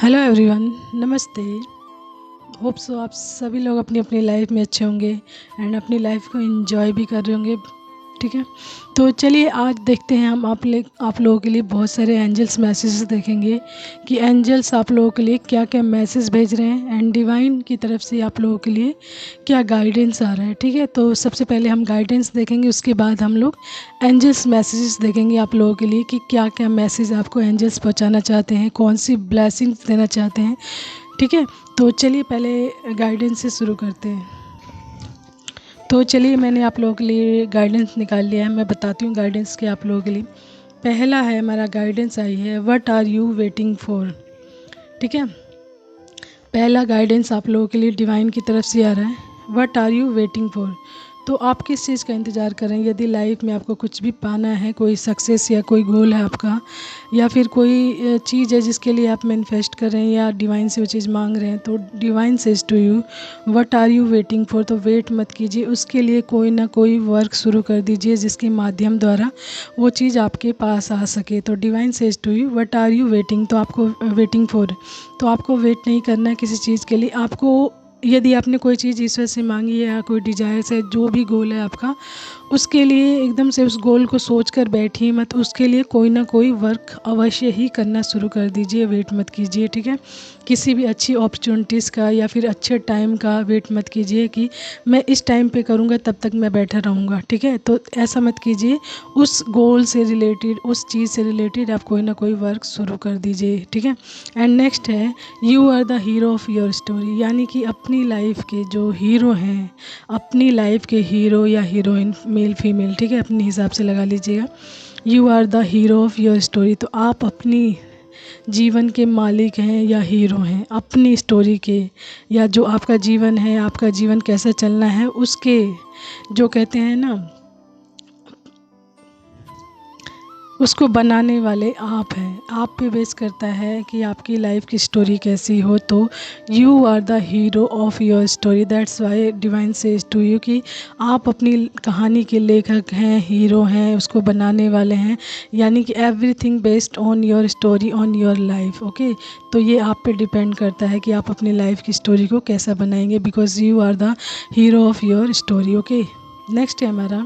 Hello everyone, नमस्ते। Hope so आप सभी लोग अपनी अपनी लाइफ में अच्छे होंगे एंड अपनी लाइफ को एंजॉय भी कर रहे होंगे। ठीक है, तो चलिए आज देखते हैं हम आप लोगों के लिए बहुत सारे एंजल्स मैसेजेस देखेंगे कि एंजल्स आप लोगों के लिए क्या क्या मैसेज भेज रहे हैं एंड डिवाइन की तरफ से आप लोगों के लिए क्या गाइडेंस आ रहा है। ठीक है, तो सबसे पहले हम गाइडेंस देखेंगे, उसके बाद हम लोग एंजल्स मैसेजेस देखेंगे आप लोगों के लिए कि क्या क्या मैसेज आपको एंजल्स पहुंचाना चाहते हैं, कौन सी ब्लेसिंग्स देना चाहते हैं। ठीक है, तो चलिए पहले गाइडेंस से शुरू करते हैं। तो चलिए मैंने आप लोगों के लिए गाइडेंस निकाल लिया है, मैं बताती हूँ गाइडेंस के आप लोगों के लिए। पहला है हमारा गाइडेंस आई है, what are you waiting for. ठीक है, पहला गाइडेंस आप लोगों के लिए डिवाइन की तरफ से आ रहा है, what are you waiting for. तो आप किस चीज़ का इंतज़ार कर रहे हैं। यदि लाइफ में आपको कुछ भी पाना है, कोई सक्सेस या कोई गोल है आपका, या फिर कोई चीज़ है जिसके लिए आप मैनिफेस्ट कर रहे हैं या डिवाइन से वो चीज़ मांग रहे हैं, तो divine says to you what are you waiting for. तो वेट मत कीजिए, उसके लिए कोई ना कोई वर्क शुरू कर दीजिए जिसके माध्यम द्वारा वो चीज़ आपके पास आ सके। तो divine says to you what are you waiting, तो आपको वेटिंग फॉर, तो आपको वेट नहीं करना है किसी चीज़ के लिए। आपको यदि आपने कोई चीज़ ईश्वर से मांगी है या कोई डिजायर है, जो भी गोल है आपका, उसके लिए एकदम से उस गोल को सोच कर बैठिए मत, उसके लिए कोई ना कोई वर्क अवश्य ही करना शुरू कर दीजिए, वेट मत कीजिए। ठीक है, किसी भी अच्छी अपॉर्चुनिटीज़ का या फिर अच्छे टाइम का वेट मत कीजिए कि मैं इस टाइम पे करूँगा तब तक मैं बैठा रहूँगा। ठीक है, तो ऐसा मत कीजिए, उस गोल से रिलेटेड, उस चीज़ से रिलेटेड आप कोई ना कोई वर्क शुरू कर दीजिए। ठीक है, एंड नेक्स्ट है you are the hero of your story, यानी कि अपनी लाइफ के जो हीरो हैं, अपनी लाइफ के हीरो या हीरोइन, मेल फीमेल, ठीक है, अपने हिसाब से लगा लीजिएगा। You are the hero of your story, तो आप अपनी जीवन के मालिक हैं या हीरो हैं अपनी स्टोरी के, या जो आपका जीवन है, आपका जीवन कैसा चलना है उसके, जो कहते हैं ना, उसको बनाने वाले आप हैं। आप पे बेस करता है कि आपकी लाइफ की स्टोरी कैसी हो। तो you are the hero of your story, that's why divine says to you कि आप अपनी कहानी के लेखक हैं, हीरो हैं, उसको बनाने वाले हैं, यानी कि everything based on your story, on your life. Okay, तो ये आप पे डिपेंड करता है कि आप अपनी लाइफ की स्टोरी को कैसा बनाएंगे, because you are the hero of your story. Okay, next है हमारा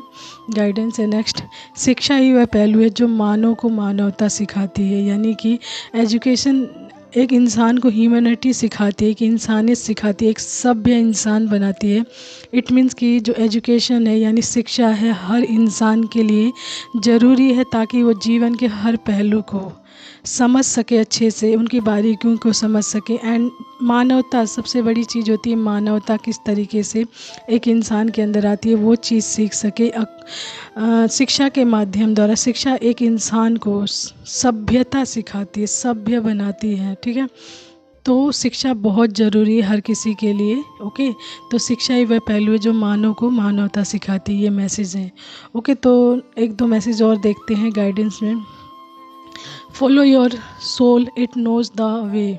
गाइडेंस है, नेक्स्ट शिक्षा ही वह पहलू है जो मानव को मानवता सिखाती है, यानी कि एजुकेशन एक इंसान को ह्यूमैनिटी सिखाती है, कि इंसानियत सिखाती है, एक सभ्य इंसान बनाती है। इट मीन्स कि जो एजुकेशन है यानी शिक्षा है हर इंसान के लिए ज़रूरी है, ताकि वो जीवन के हर पहलू को समझ सके, अच्छे से उनकी बारीकियों को समझ सके। एंड मानवता सबसे बड़ी चीज़ होती है, मानवता किस तरीके से एक इंसान के अंदर आती है वो चीज़ सीख सके। शिक्षा के माध्यम द्वारा शिक्षा एक इंसान को सभ्यता सिखाती है, सभ्य बनाती है। ठीक है, तो शिक्षा बहुत ज़रूरी है हर किसी के लिए। ओके, तो शिक्षा ही वह पहलू है जो मानव को मानवता सिखाती है, ये मैसेज है। ओके, तो एक दो मैसेज और देखते हैं गाइडेंस में। Follow your soul, it knows the way,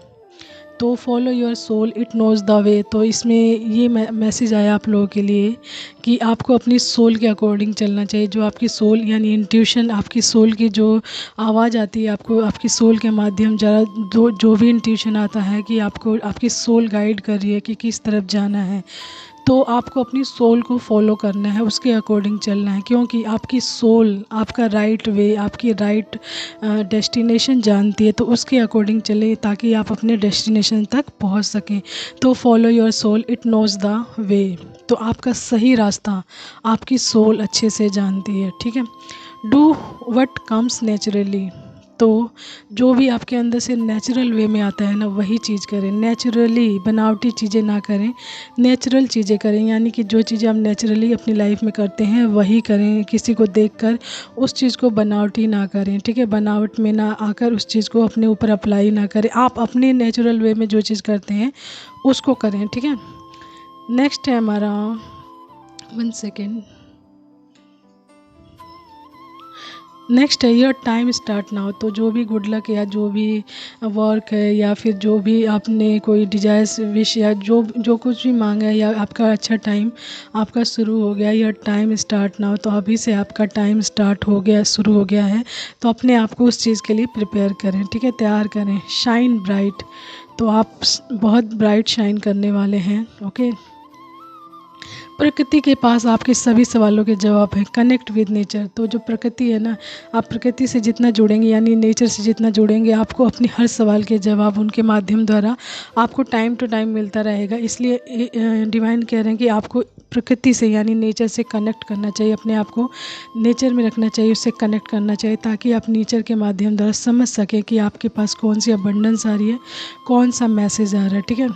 तो follow your soul, it knows the way, तो इसमें ये मैसेज आया आप लोगों के लिए कि आपको अपनी सोल के अकॉर्डिंग चलना चाहिए। जो आपकी सोल यानी इंट्यूशन, आपकी सोल की जो आवाज़ आती है आपको, आपकी सोल के माध्यम जरा जो भी इंट्यूशन आता है कि आपको आपकी सोल गाइड कर रही है कि किस तरफ जाना है, तो आपको अपनी सोल को फॉलो करना है, उसके अकॉर्डिंग चलना है, क्योंकि आपकी सोल आपका राइट वे, आपकी राइट डेस्टिनेशन जानती है। तो उसके अकॉर्डिंग चले ताकि आप अपने डेस्टिनेशन तक पहुंच सकें। तो follow your soul, it knows the way, तो आपका सही रास्ता आपकी सोल अच्छे से जानती है। ठीक है, डू व्हाट कम्स नेचुरली, तो जो भी आपके अंदर से नेचुरल वे में आता है ना वही चीज़ करें, नेचुरली बनावटी चीज़ें ना करें, नेचुरल चीज़ें करें, यानी कि जो चीज़ें आप नेचुरली अपनी लाइफ में करते हैं वही करें, किसी को देखकर उस चीज़ को बनावटी ना करें। ठीक है, बनावट में ना आकर उस चीज़ को अपने ऊपर अप्लाई ना करें, आप अपने नेचुरल वे में जो चीज़ करते हैं उसको करें। ठीक है, नेक्स्ट है हमारा, 1 सेकेंड, नेक्स्ट है योर टाइम स्टार्ट नाउ। तो जो भी गुड लक या जो भी वर्क है या फिर जो भी आपने कोई डिजायर्स विश या जो जो कुछ भी मांगा है या आपका अच्छा टाइम आपका शुरू हो गया, योर टाइम स्टार्ट नाउ। तो अभी से आपका टाइम स्टार्ट हो गया, शुरू हो गया है। तो अपने आप को उस चीज़ के लिए प्रिपेयर करें, ठीक है, तैयार करें। शाइन ब्राइट, तो आप बहुत ब्राइट शाइन करने वाले हैं। ओके, प्रकृति के पास आपके सभी सवालों के जवाब हैं। कनेक्ट विद नेचर, तो जो प्रकृति है ना, आप प्रकृति से जितना जुड़ेंगे यानी नेचर से जितना जुड़ेंगे, आपको अपने हर सवाल के जवाब उनके माध्यम द्वारा आपको टाइम टू टाइम मिलता रहेगा। इसलिए डिवाइन कह रहे हैं कि आपको प्रकृति से यानी नेचर से कनेक्ट करना चाहिए, अपने आप को नेचर में रखना चाहिए, उससे कनेक्ट करना चाहिए, ताकि आप नेचर के माध्यम द्वारा समझ सकें कि आपके पास कौन सी अबंडेंस आ रही है, कौन सा मैसेज आ रहा है, ठीक है।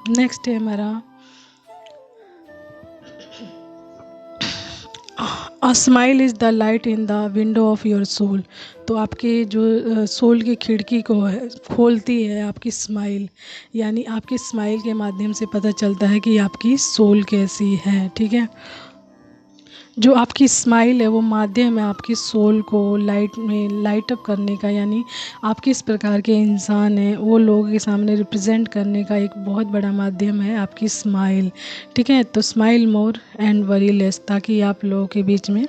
नेक्स्ट है हमारा a smile is the light in the window of your soul. तो आपके जो सोल की खिड़की को है खोलती है आपकी स्माइल, यानी आपकी स्माइल के माध्यम से पता चलता है कि आपकी सोल कैसी है, ठीक है। जो आपकी स्माइल है वो माध्यम है आपकी सोल को लाइट अप करने का, यानी आप किस प्रकार के इंसान हैं वो लोगों के सामने रिप्रेजेंट करने का एक बहुत बड़ा माध्यम है आपकी स्माइल, ठीक है। तो smile more and worry less, ताकि आप लोगों के बीच में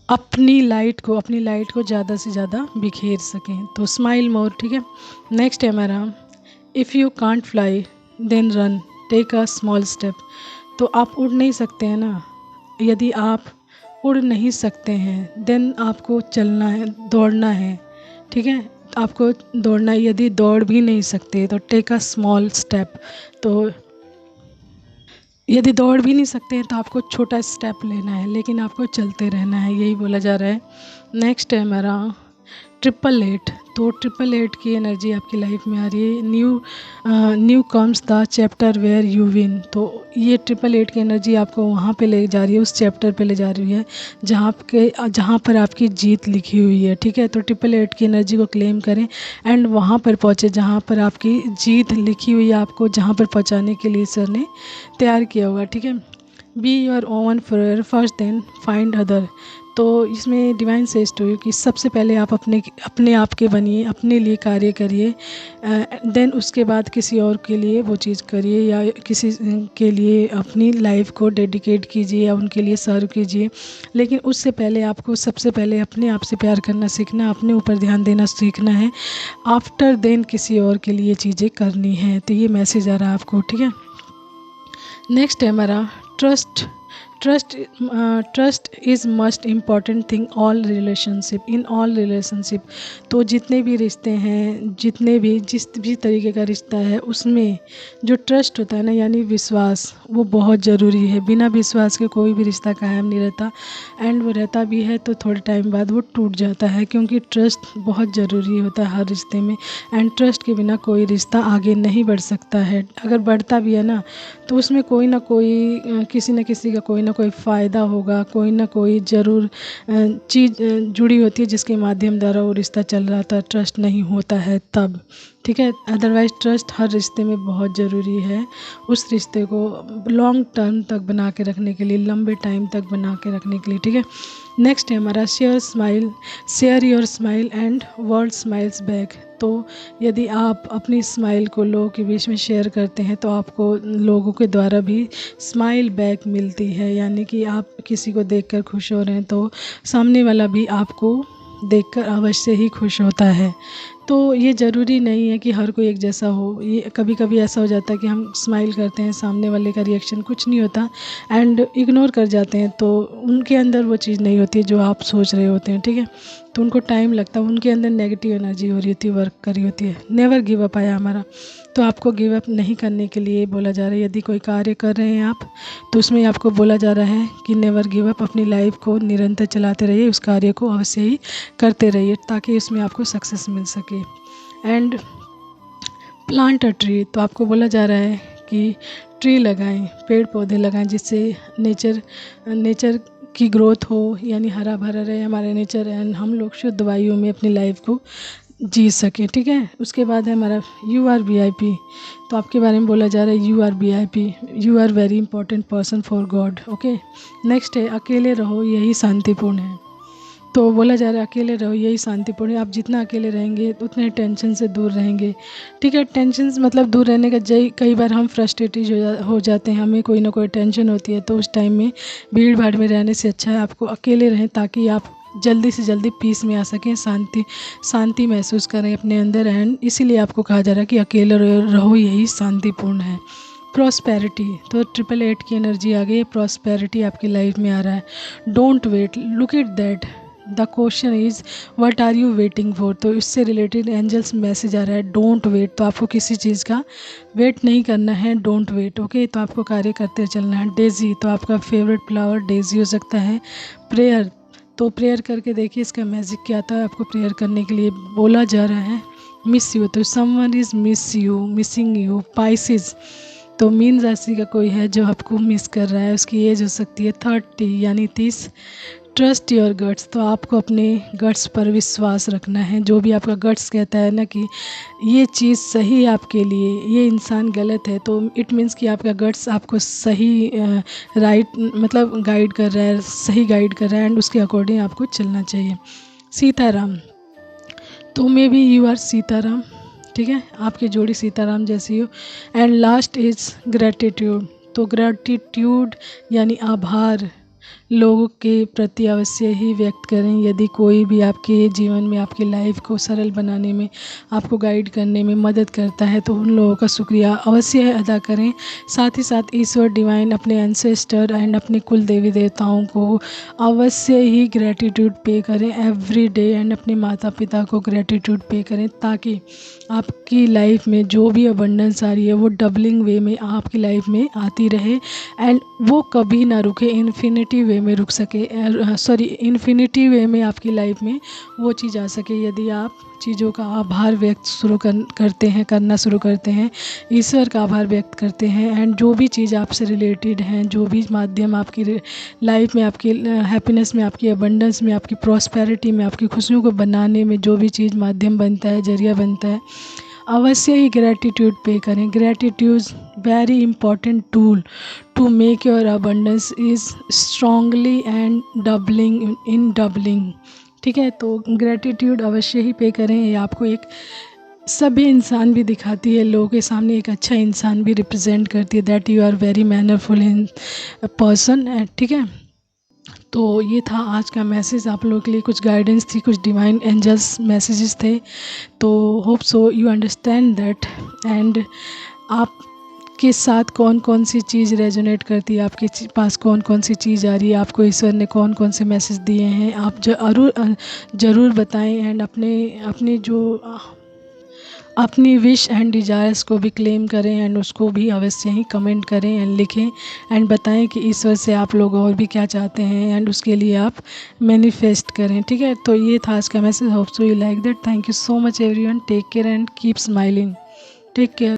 अपनी लाइट को ज़्यादा से ज़्यादा बिखेर सकें। तो स्माइल मोर, ठीक है। नेक्स्ट है हमारा if you can't fly then run, take a small step. तो आप उड़ नहीं सकते हैं ना, यदि आप उड़ नहीं सकते हैं देन आपको चलना है, दौड़ना है, ठीक है। आपको दौड़ना है, यदि दौड़ भी नहीं सकते तो टेक अ स्मॉल स्टेप। तो यदि दौड़ भी नहीं सकते हैं तो आपको छोटा स्टेप लेना है, लेकिन आपको चलते रहना है, यही बोला जा रहा है। नेक्स्ट है हमारा 888। तो 888 की एनर्जी आपकी लाइफ में आ रही है। New comes the chapter where you win. तो ये 888 की एनर्जी आपको वहाँ पे ले जा रही है, उस चैप्टर पे ले जा रही है जहाँ पर आपकी जीत लिखी हुई है, ठीक है। तो 888 की एनर्जी को क्लेम करें एंड वहाँ पर पहुँचे जहाँ पर आपकी जीत लिखी हुई है, आपको जहाँ पर पहुँचाने के लिए सर ने तैयार किया होगा, ठीक है। Be your own first then find other. तो इसमें डिवाइन सेज टू यू कि सबसे पहले आप अपने आप के बनिए, अपने लिए कार्य करिए, देन उसके बाद किसी और के लिए वो चीज़ करिए या किसी के लिए अपनी लाइफ को डेडिकेट कीजिए या उनके लिए सर्व कीजिए। लेकिन उससे पहले आपको सबसे पहले अपने आप से प्यार करना सीखना, अपने ऊपर ध्यान देना सीखना है, आफ्टर देन किसी और के लिए चीज़ें करनी है। तो ये मैसेज आ रहा है आपको, ठीक है। नेक्स्ट है हमारा trust. Trust is must important thing in all relationship. तो जितने भी रिश्ते हैं, जिस भी तरीके का रिश्ता है, उसमें जो ट्रस्ट होता है ना यानी विश्वास, वो बहुत ज़रूरी है। बिना विश्वास के कोई भी रिश्ता कायम नहीं रहता, एंड वो रहता भी है तो थोड़े टाइम बाद वो टूट जाता है, क्योंकि ट्रस्ट बहुत ज़रूरी होता है हर रिश्ते में। एंड ट्रस्ट के बिना कोई रिश्ता आगे नहीं बढ़ सकता है। अगर बढ़ता भी है ना तो उसमें कोई ना कोई किसी न किसी का कोई ना कोई फ़ायदा होगा, कोई ना कोई ज़रूर चीज़ जुड़ी होती है जिसके माध्यम द्वारा वो रिश्ता चल रहा था। ट्रस्ट नहीं होता है तब, ठीक है। अदरवाइज़ ट्रस्ट हर रिश्ते में बहुत ज़रूरी है, उस रिश्ते को लॉन्ग टर्म तक बना के रखने के लिए, लंबे टाइम तक बना के रखने के लिए, ठीक है। नेक्स्ट है हमारा share your smile and world smiles back. तो यदि आप अपनी स्माइल को लोगों के बीच में शेयर करते हैं तो आपको लोगों के द्वारा भी स्माइल बैक मिलती है, यानी कि आप किसी को देखकर खुश हो रहे हैं तो सामने वाला भी आपको देखकर अवश्य ही खुश होता है। तो ये ज़रूरी नहीं है कि हर कोई एक जैसा हो। ये कभी कभी ऐसा हो जाता है कि हम स्माइल करते हैं, सामने वाले का रिएक्शन कुछ नहीं होता एंड इग्नोर कर जाते हैं, तो उनके अंदर वो चीज़ नहीं होती जो आप सोच रहे होते हैं, ठीक है। तो उनको टाइम लगता है, उनके अंदर नेगेटिव एनर्जी हो रही होती है, वर्क कर रही होती है। नेवर गिव अप आया हमारा, तो आपको गिव अप नहीं करने के लिए बोला जा रहा है। यदि कोई कार्य कर रहे हैं आप तो उसमें आपको बोला जा रहा है कि नेवर गिव अप, अपनी लाइफ को निरंतर चलाते रहिए, उस कार्य को अवश्य ही करते रहिए ताकि उसमें आपको सक्सेस मिल सके। एंड प्लांट अ ट्री, तो आपको बोला जा रहा है कि ट्री लगाएं, पेड़ पौधे लगाएं, जिससे नेचर की ग्रोथ हो, यानी हरा भरा रहे हमारा नेचर एंड हम लोग शुद्ध वायु में अपनी लाइफ को जी सकें, ठीक है। उसके बाद है हमारा यू आर VIP। तो आपके बारे में बोला जा रहा है you are VIP, you are very important person for God, okay. Next है अकेले रहो, यही शांतिपूर्ण है। तो बोला जा रहा है अकेले रहो, यही शांतिपूर्ण है। आप जितना अकेले रहेंगे उतने टेंशन से दूर रहेंगे। ठीक है, टेंशन मतलब दूर रहने का कई बार हम फ्रस्ट्रेटेड हो जाते हैं, हमें कोई ना कोई टेंशन होती है, तो उस टाइम में भीड़ भाड़ में रहने से अच्छा है आपको अकेले रहें, ताकि आप जल्दी से जल्दी पीस में आ सकें, शांति महसूस करें अपने अंदर। एंड इसीलिए आपको कहा जा रहा है कि अकेले रहो, यही शांतिपूर्ण है। प्रॉस्पेरिटी, तो 888 की एनर्जी आ गई है, प्रॉस्पेरिटी आपकी लाइफ में आ रहा है। Don't wait, look at that, the question is what are you waiting for. तो इससे रिलेटेड एंजल्स मैसेज आ रहा है डोंट वेट, तो आपको किसी चीज़ का वेट नहीं करना है, डोंट वेट। ओके, तो आपको कार्य करते चलना है। डेजी, तो आपका फेवरेट फ्लावर डेजी हो सकता है। प्रेयर, तो प्रेयर करके देखिए इसका मैजिक क्या आता है। आपको प्रेयर करने के लिए बोला जा रहा है। मिस यू, तो someone is missing you. Pisces, तो मीन राशि का कोई है जो आपको मिस कर रहा है, उसकी एज हो सकती है 30 यानी 30। ट्रस्ट योर गट्स, तो आपको अपने गट्स पर विश्वास रखना है। जो भी आपका गट्स कहता है ना कि ये चीज़ सही है आपके लिए, ये इंसान गलत है, तो इट मीन्स कि आपका गट्स आपको सही राइट मतलब गाइड कर रहा है, सही गाइड कर रहा है, एंड उसके अकॉर्डिंग आपको चलना चाहिए। सीताराम, तो maybe you are Sitaram, ठीक है, आपकी जोड़ी सीताराम जैसी हो। एंड लास्ट इज़ ग्रैटिट्यूड, तो ग्रैटिट्यूड यानी आभार लोगों के प्रति अवश्य ही व्यक्त करें। यदि कोई भी आपके जीवन में आपकी लाइफ को सरल बनाने में, आपको गाइड करने में मदद करता है, तो उन लोगों का शुक्रिया अवश्य अदा करें। साथ ही साथ ईश्वर डिवाइन, अपने एंसेस्टर एंड अपने कुल देवी देवताओं को अवश्य ही ग्रैटिट्यूड पे करें एवरी डे, एंड अपने माता पिता को ग्रैटिट्यूड पे करें, ताकि आपकी लाइफ में जो भी अबंडेंस आ रही है वो डबलिंग वे में आपकी लाइफ में आती रहे, एंड वो कभी ना रुके, इन्फिनिटी वे में रुक सके, इन्फिनिटी वे में आपकी लाइफ में वो चीज़ आ सके। यदि आप चीज़ों का आभार व्यक्त करना शुरू करते हैं, ईश्वर का आभार व्यक्त करते हैं, एंड जो भी चीज़ आपसे रिलेटेड हैं, जो भी माध्यम आपकी लाइफ में, आपकी हैप्पीनेस में, आपकी अबंडेंस में, आपकी प्रॉस्पेरिटी में, आपकी खुशियों को बनाने में जो भी चीज़ माध्यम बनता है, जरिया बनता है, अवश्य ही ग्रैटिट्यूड पे करें। Gratitude very important tool to make your abundance is strongly and doubling. ठीक है, तो ग्रैटिट्यूड अवश्य ही पे करें। ये आपको एक सभी इंसान भी दिखाती है, लोगों के सामने एक अच्छा इंसान भी रिप्रेजेंट करती है, that you are very mannerful in person. ठीक है, तो ये था आज का मैसेज, आप लोगों के लिए कुछ गाइडेंस थी, कुछ डिवाइन एंजल्स मैसेजेस थे। तो hope so you understand that, and आपके साथ कौन कौन सी चीज़ रेजोनेट करती है, आपके पास कौन कौन सी चीज़ आ रही है, आपको ईश्वर ने कौन कौन से मैसेज दिए हैं, आप ज़रूर बताएं, एंड अपनी विश एंड डिज़ायर्स को भी क्लेम करें, एंड उसको भी अवश्य ही कमेंट करें एंड लिखें, एंड बताएं कि ईश्वर से आप लोग और भी क्या चाहते हैं, एंड उसके लिए आप मैनिफेस्ट करें। ठीक है, तो ये था आज का message. Hope so you like that. Thank you so much everyone. Take care and keep smiling. Take care.